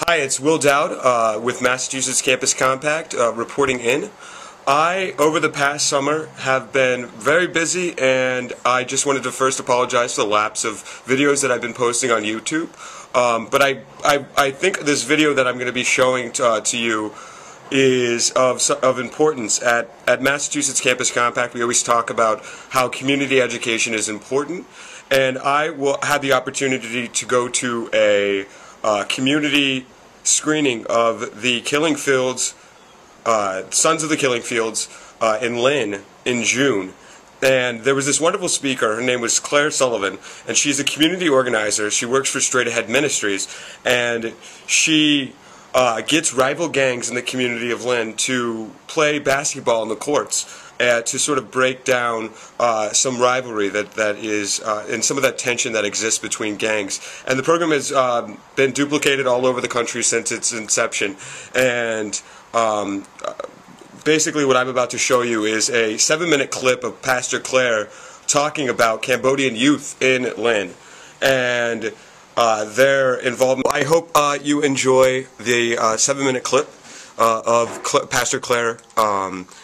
Hi, it's Will Dowd with Massachusetts Campus Compact reporting in. I, over the past summer, have been very busy, and I just wanted to first apologize for the lapse of videos that I've been posting on YouTube. But I think this video that I'm going to be showing to you is of importance. At Massachusetts Campus Compact, we always talk about how community education is important, and I will have the opportunity to go to a community screening of the Killing Fields, Sons of the Killing Fields in Lynn in June. And there was this wonderful speaker, her name was Claire Sullivan, and she's a community organizer. She works for Straight Ahead Ministries, and she gets rival gangs in the community of Lynn to play basketball in the courts, to sort of break down some rivalry that is, and some of that tension that exists between gangs. And the program has been duplicated all over the country since its inception. And basically what I'm about to show you is a 7-minute clip of Pastor Claire talking about Cambodian youth in Lynn and their involvement. I hope you enjoy the 7-minute clip of Pastor Claire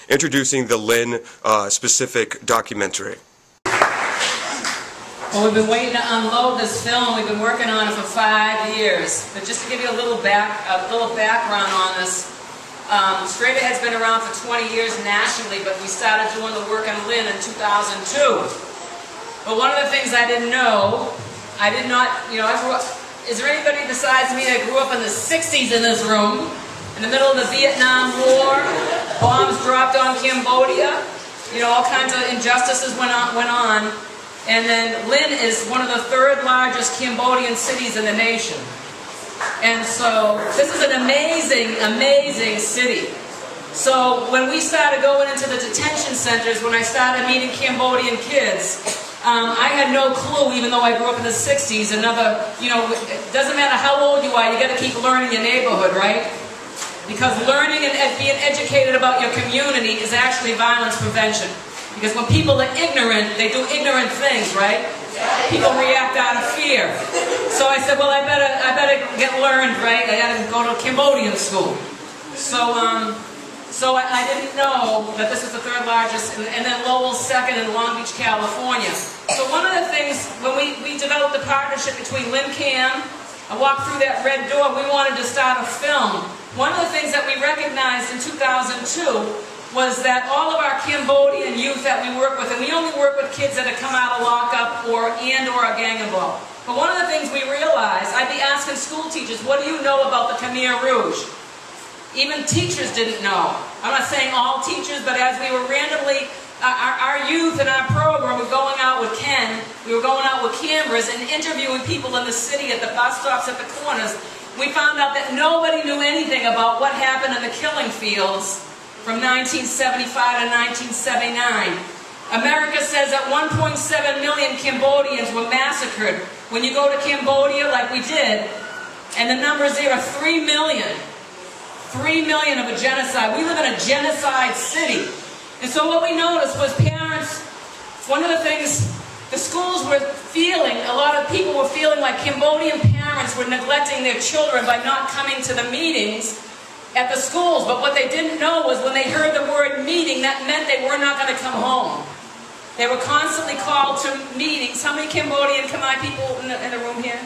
introducing the Lynn specific documentary. Well, we've been waiting to unload this film. We've been working on it for 5 years. But just to give you a little background on this, Straight Ahead's been around for 20 years nationally, but we started doing the work in Lynn in 2002. But one of the things I didn't know, I grew up, is there anybody besides me that grew up in the 60s in this room? In the middle of the Vietnam War, bombs dropped on Cambodia, all kinds of injustices went on. And then Lynn is one of the 3rd largest Cambodian cities in the nation. And so this is an amazing, amazing city. So when we started going into the detention centers, when I started meeting Cambodian kids, I had no clue, even though I grew up in the 60s, it doesn't matter how old you are, you got to keep learning your neighborhood, right? Because learning and being educated about your community is actually violence prevention. Because when people are ignorant, they do ignorant things, right? People react out of fear. So I said, well, I better get learned, right? I got to go to Cambodian school. So I didn't know that this was the 3rd largest, and then Lowell's 2nd in Long Beach, California. So one of the things, when we developed a partnership between Lynn Cam, I walked through that red door, we wanted to start a film. One of the things that we recognized in 2002 was that all of our Cambodian youth that we work with, and we only work with kids that have come out of lockup or a gang involved. But one of the things we realized, I'd be asking school teachers, what do you know about the Khmer Rouge? Even teachers didn't know. I'm not saying all teachers, but as we were randomly, our youth in our program were going out with Ken, we were going out with cameras and interviewing people in the city at the bus stops, at the corners. We found out that nobody knew anything about what happened in the killing fields from 1975 to 1979. America says that 1.7 million Cambodians were massacred. When you go to Cambodia, like we did, and the numbers there are 3 million. 3 million of a genocide. We live in a genocide city. And so what we noticed was parents, one of the things the schools were feeling, a lot of people were feeling like Cambodian parents were neglecting their children by not coming to the meetings at the schools. But what they didn't know was when they heard the word meeting, that meant they were not going to come home. They were constantly called to meetings. How many Cambodian Khmer people in the room here?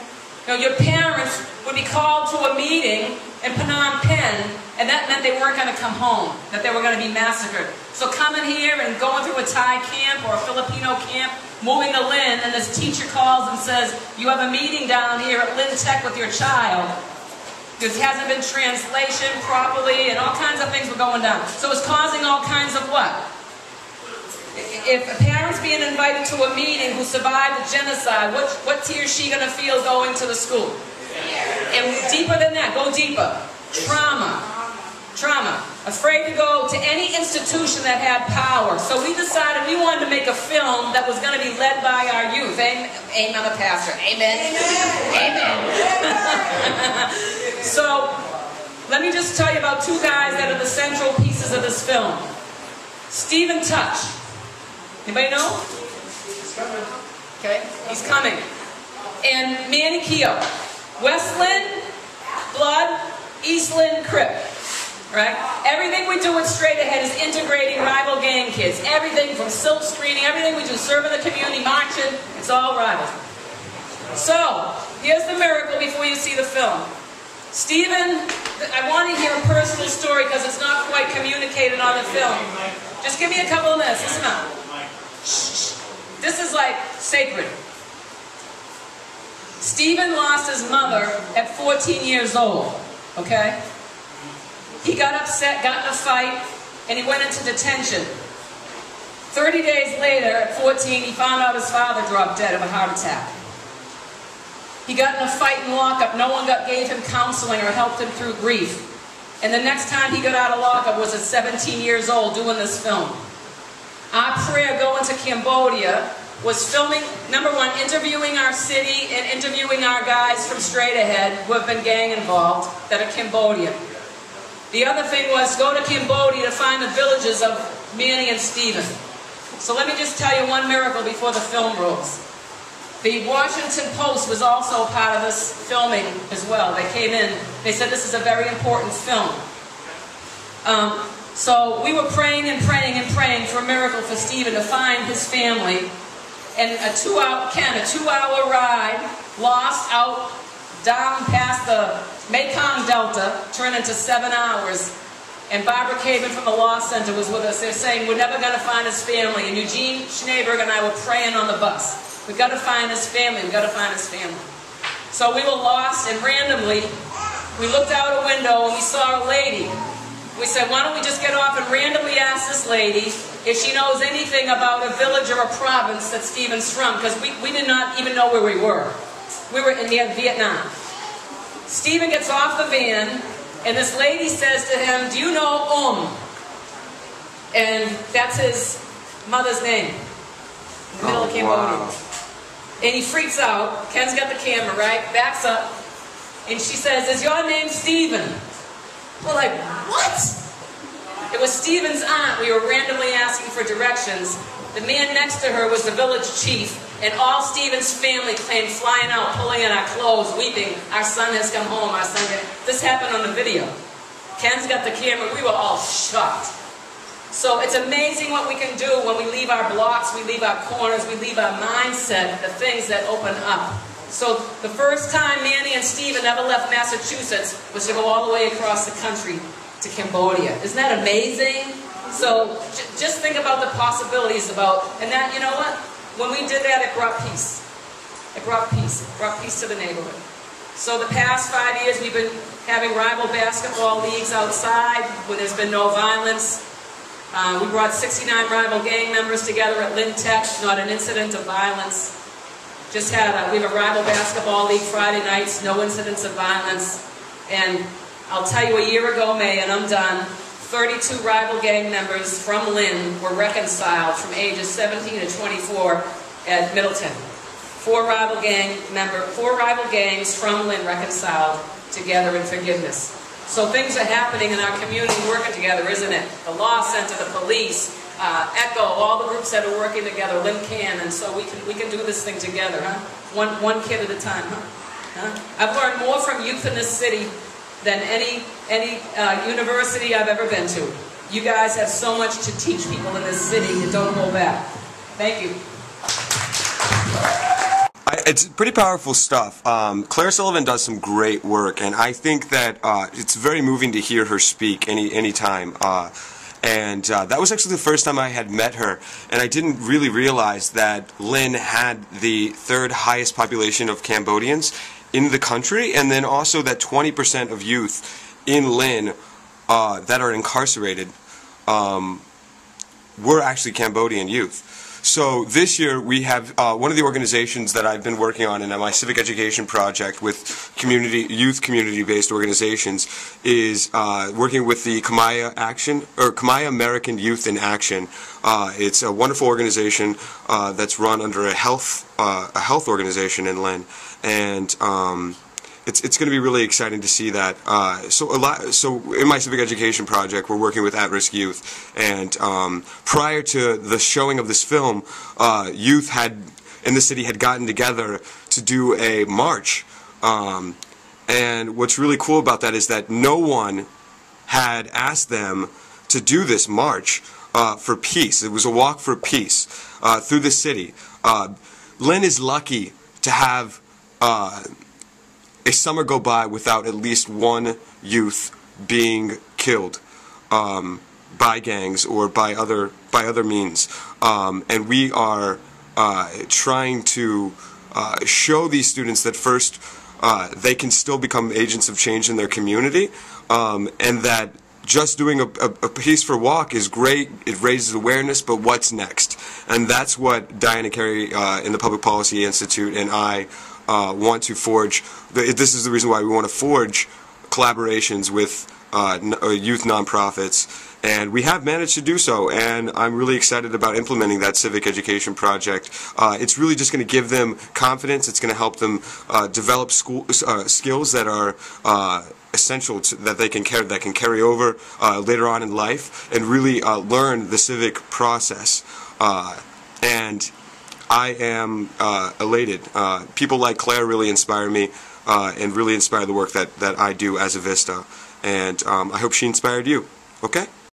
Your parents would be called to a meeting in Phnom Penh, and that meant they weren't going to come home, that they were going to be massacred. So coming here and going through a Thai camp or a Filipino camp, moving to Lynn, and this teacher calls and says, you have a meeting down here at Lynn Tech with your child. Because it hasn't been translation properly, and all kinds of things were going down. So it's causing all kinds of what? If a parent's being invited to a meeting who survived the genocide, what's he or she going to feel going to the school? And deeper than that, go deeper. Trauma. Trauma. Afraid to go to any institution that had power. So we decided we wanted to make a film that was going to be led by our youth. Amen, the pastor. Amen. Amen. So let me just tell you about 2 guys that are the central pieces of this film. Stephen Touch. Anybody know? He's coming. Okay, he's coming. And Manny Keogh. West Lynn, blood, East Lynn Crip. Right? Everything we do at Straight Ahead is integrating rival gang kids. Everything from silk screening, everything we do, serving the community, marching, it's all rival. So, here's the miracle before you see the film. Stephen, I want to hear a personal story because it's not quite communicated on the film. Just give me a couple of minutes. Listen up. This is like sacred. Stephen lost his mother at 14 years old. Okay? He got upset, got in a fight, and he went into detention. 30 days later, at 14, he found out his father dropped dead of a heart attack. He got in a fight in lockup. No one gave him counseling or helped him through grief. And the next time he got out of lockup was at 17 years old doing this film. Our prayer going to Cambodia was filming, number one, interviewing our city and interviewing our guys from Straight Ahead who have been gang involved that are Cambodian. The other thing was go to Cambodia to find the villages of Manny and Stephen. So let me just tell you one miracle before the film rolls. The Washington Post was also a part of this filming as well. They came in, they said this is a very important film. So we were praying and praying and praying for a miracle for Stephen to find his family. And a 2-hour ride, lost out down past the Mekong Delta, turned into 7 hours. And Barbara Caven from the Law Center was with us. They're saying, we're never going to find his family. And Eugene Schneeberg and I were praying on the bus. We've got to find his family. We've got to find his family. So we were lost, and randomly, we looked out a window and we saw a lady. We said, why don't we just get off and randomly ask this lady if she knows anything about a village or a province that Stephen's from, because we did not even know where we were. We were in Vietnam. Stephen gets off the van, and this lady says to him, do you know And that's his mother's name, in the middle of Cambodia. Wow. And he freaks out. Ken's got the camera, right? Backs up. And she says, is your name Stephen? We're like, what? It was Stephen's aunt. We were randomly asking for directions. The man next to her was the village chief. And all Stephen's family came flying out, pulling on our clothes, weeping. Our son has come home. Our son This happened on the video. Ken's got the camera. We were all shocked. So it's amazing what we can do when we leave our blocks, we leave our corners, we leave our mindset, the things that open up. So the first time Manny and Stephen ever left Massachusetts was to go all the way across the country to Cambodia. Isn't that amazing? So just think about the possibilities about, and that, you know what? When we did that, it brought peace. It brought peace. It brought peace to the neighborhood. So the past 5 years, we've been having rival basketball leagues outside where there's been no violence. We brought 69 rival gang members together at Lynn Tech, not an incident of violence. We have a rival basketball league Friday nights, no incidents of violence. And I'll tell you, a year ago, May, and I'm done, 32 rival gang members from Lynn were reconciled from ages 17 to 24 at Middleton. Four rival gangs from Lynn reconciled together in forgiveness. So things are happening in our community working together, isn't it? The Law Center, the police, ECHO, all the groups that are working together, Lynn Can, and so we can do this thing together, huh? One kid at a time, huh? I've learned more from youth in this city than any university I've ever been to. You guys have so much to teach people in this city, and don't hold back. Thank you. It's pretty powerful stuff. Claire Sullivan does some great work, and I think that it's very moving to hear her speak any time. And that was actually the first time I had met her, and I didn't really realize that Lynn had the third highest population of Cambodians in the country, and then also that 20% of youth in Lynn that are incarcerated were actually Cambodian youth. So this year we have one of the organizations that I've been working on in my civic education project with youth community-based organizations is working with the Khmer American Youth in Action. It's a wonderful organization that's run under a health organization in Lynn, and it's going to be really exciting to see that. So in my civic education project, we're working with at-risk youth, and prior to the showing of this film, youth in the city had gotten together to do a march, And what's really cool about that is that no one had asked them to do this march for peace. It was a walk for peace through the city. Lynn is lucky to have a summer go by without at least one youth being killed by gangs or by other means. And we are trying to show these students that first they can still become agents of change in their community, and that just doing a peaceful walk is great. It raises awareness, but what's next? And that's what Diana Carey in the Public Policy Institute and I want to forge. This is the reason why we want to forge collaborations with youth nonprofits, and we have managed to do so, and I'm really excited about implementing that civic education project. It's really just going to give them confidence. It's going to help them develop skills that are essential that they can carry over later on in life, and really learn the civic process. And I am elated. People like Claire really inspire me and really inspire the work that I do as a VISTA. And I hope she inspired you. Okay?